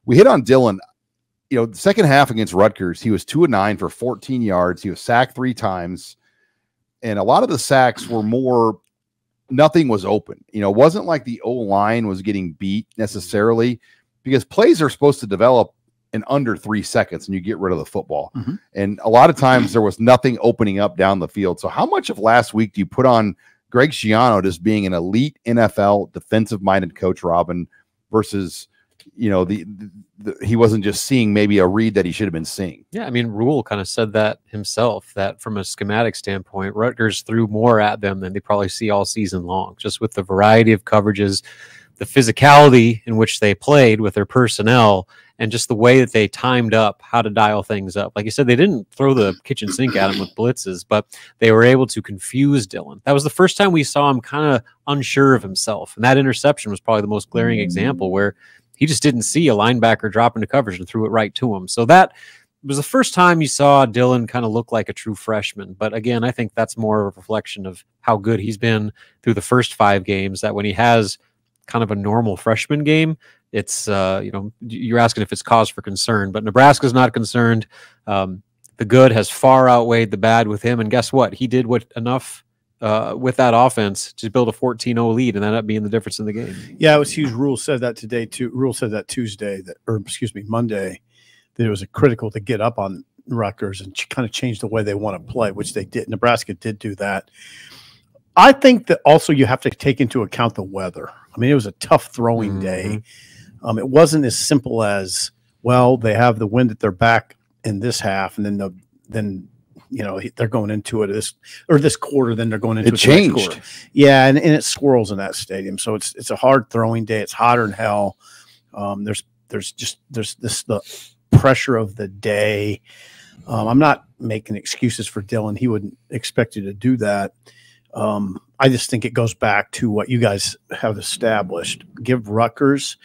we hit on Dylan. The second half against Rutgers, he was 2 of 9 for 14 yards. He was sacked 3 times. And a lot of the sacks were more, nothing was open. It wasn't like the O-line was getting beat necessarily, because plays are supposed to develop in under 3 seconds and you get rid of the football. And a lot of times there was nothing opening up down the field. So how much of last week do you put on Greg Schiano just being an elite NFL defensive-minded coach, Robin, versus he wasn't just seeing maybe a read that he should have been seeing? Yeah, I mean, Rule kind of said that himself, that from a schematic standpoint, Rutgers threw more at them than they probably see all season long, just with the variety of coverages, the physicality in which they played with their personnel, and just the way that they timed up how to dial things up. Like you said, they didn't throw the kitchen sink at him with blitzes, but they were able to confuse Dylan. That was the first time we saw him kind of unsure of himself. And that interception was probably the most glaring example, where he just didn't see a linebacker drop into coverage and threw it right to him. So that was the first time you saw Dylan kind of look like a true freshman. But again, I think that's more of a reflection of how good he's been through the first 5 games, that when he has kind of a normal freshman game, it's, you're asking if it's cause for concern, but Nebraska's not concerned. The good has far outweighed the bad with him. And guess what? He did enough with that offense to build a 14-0 lead, and that ended up being the difference in the game. Yeah, it was huge. Rule said that today too. Rule said that Monday, that it was critical to get up on Rutgers and kind of change the way they want to play, which they did. Nebraska did do that. I think that also you have to take into account the weather. I mean, it was a tough throwing day. It wasn't as simple as, well, they have the wind at their back in this half, and then they're going into it this quarter, then they're going into it changed. The next quarter. Yeah, and it swirls in that stadium, so it's a hard throwing day. It's hotter than hell. There's the pressure of the day. I'm not making excuses for Dylan. He wouldn't expect you to do that. I just think it goes back to what you guys have established. Give Rutgers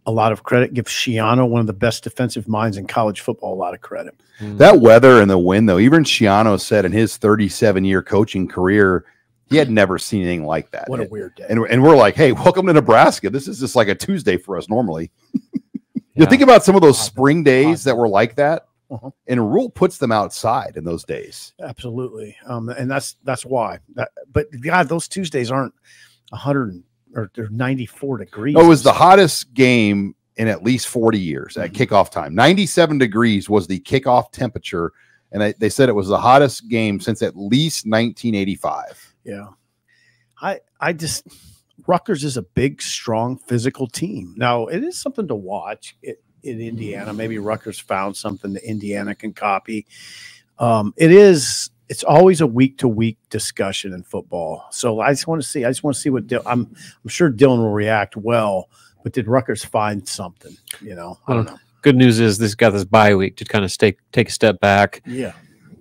a lot of credit. Give Schiano, one of the best defensive minds in college football, a lot of credit. That weather and the wind, though, even Schiano said in his 37-year coaching career, he had never seen anything like that. What a weird day. And we're like, hey, welcome to Nebraska. This is just like a Tuesday for us normally. You think about some of those spring days that were like that, and Rule puts them outside in those days. Absolutely. And that's why. But God, those Tuesdays aren't 100 or they're 94 degrees. Oh, it was the hottest game in at least 40 years at kickoff time. 97 degrees was the kickoff temperature, and they said it was the hottest game since at least 1985. Yeah. I just Rutgers is a big, strong, physical team. Now, it is something to watch in Indiana. Maybe Rutgers found something that Indiana can copy. It's always a week-to-week discussion in football. So I just want to see what I'm sure Dylan will react well, but did Rutgers find something? I don't know. Good news is this got this bye week to kind of take a step back. Yeah.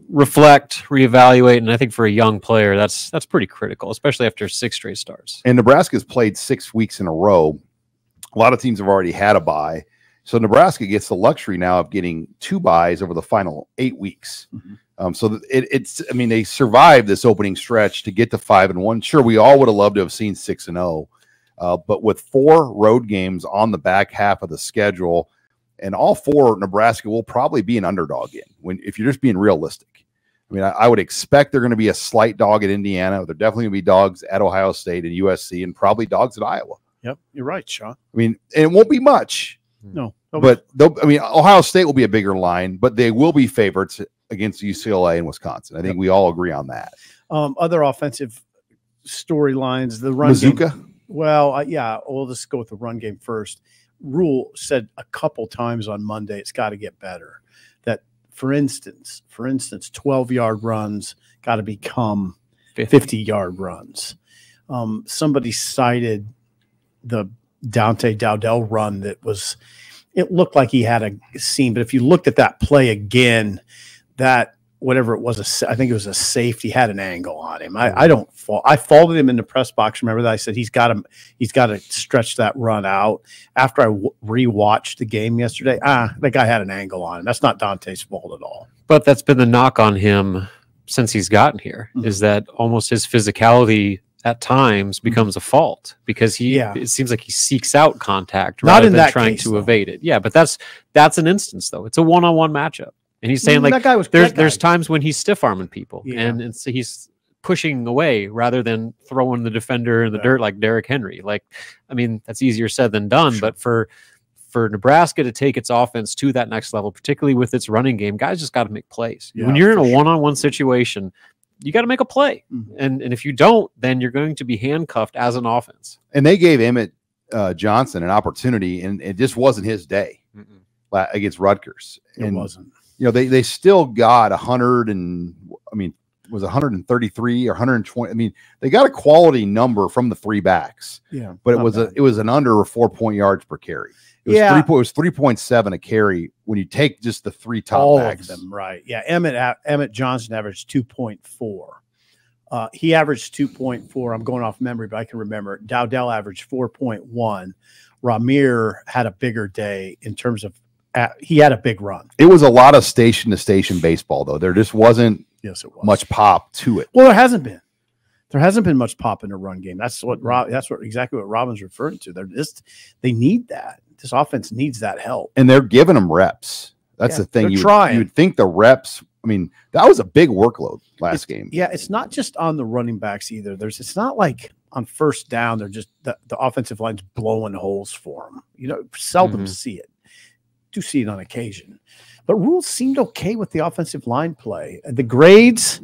Reflect, reevaluate, and I think for a young player, that's pretty critical, especially after 6 straight starts. And Nebraska's played 6 weeks in a row. A lot of teams have already had a bye. So Nebraska gets the luxury now of getting 2 byes over the final 8 weeks. So they survived this opening stretch to get to 5-1. Sure, we all would have loved to have seen 6-0, but with 4 road games on the back half of the schedule, and all 4 Nebraska will probably be an underdog in. If you're just being realistic, I mean, I would expect they're going to be a slight dog at Indiana. They're definitely going to be dogs at Ohio State and USC, and probably dogs at Iowa. Yep, you're right, Sean. I mean, and it won't be much. No, but Ohio State will be a bigger line, but they will be favorites against UCLA and Wisconsin. I think we all agree on that. Other offensive storylines, the run Mazuka? game. Well, we'll just go with the run game first. Rule said a couple times on Monday it's got to get better. That, for instance, 12-yard runs got to become 50-yard runs. Somebody cited the Dante Dowdell run it looked like he had a seam, but if you looked at that play again, that whatever it was, I think it was a safety, had an angle on him. I followed him in the press box. Remember that I said he's got to stretch that run out. After I rewatched the game yesterday, the guy had an angle on him. That's not Dante's fault at all. But that's been the knock on him since he's gotten here, is that almost his physicality at times becomes a fault because it seems like he seeks out contact Not rather in than that trying case, to though. evade it. Yeah, but that's an instance though. It's a one-on-one matchup. And he's saying like that guy was there's times when he's stiff arming people Yeah. so he's pushing away rather than throwing the defender in the dirt like Derrick Henry. Like, I mean, that's easier said than done, Sure. but for Nebraska to take its offense to that next level, particularly with its running game, guys just got to make plays. Yeah, when you're in a for sure. one-on-one situation, you got to make a play. Mhm. And if you don't, then you're going to be handcuffed as an offense. And they gave Emmett Johnson an opportunity, and it just wasn't his day against Rutgers. It wasn't. You know, they still got 100 and I mean, was 133 or 120. I mean, they got a quality number from the three backs. Yeah, but it was an under 4 yards per carry. It was 3.7 a carry when you take just the three top all backs. of them, right? Yeah, Emmett Johnson averaged 2.4. He averaged 2.4. I'm going off memory, but I can remember. Dowdell averaged 4.1. Ramir had a bigger day in terms of he had a big run. It was a lot of station to station baseball, though. There just wasn't much pop to it. Well, there hasn't been. There hasn't been much pop in the run game. That's exactly what Robin's referring to. They need that. This offense needs that help. And they're giving them reps. That's the thing. You would think the reps, I mean, that was a big workload last game. Yeah, it's not just on the running backs either. It's not like on first down, they're just the offensive line's blowing holes for them. You know, seldom see it. Do see it on occasion. But Rules seemed okay with the offensive line play. The grades,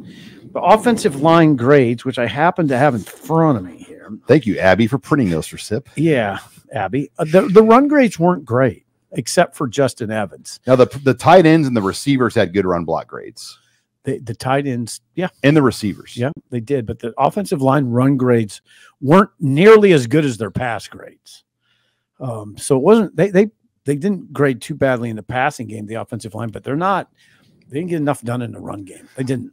the offensive line grades, which I happen to have in front of me here. Thank you, Abby, for printing those for SIP. Yeah, Abby. The run grades weren't great, except for Justin Evans. Now, the tight ends and the receivers had good run block grades. The tight ends, yeah. And the receivers. Yeah, they did. But the offensive line run grades weren't nearly as good as their pass grades. So it wasn't, they didn't grade too badly in the passing game, the offensive line, but they didn't get enough done in the run game. They didn't.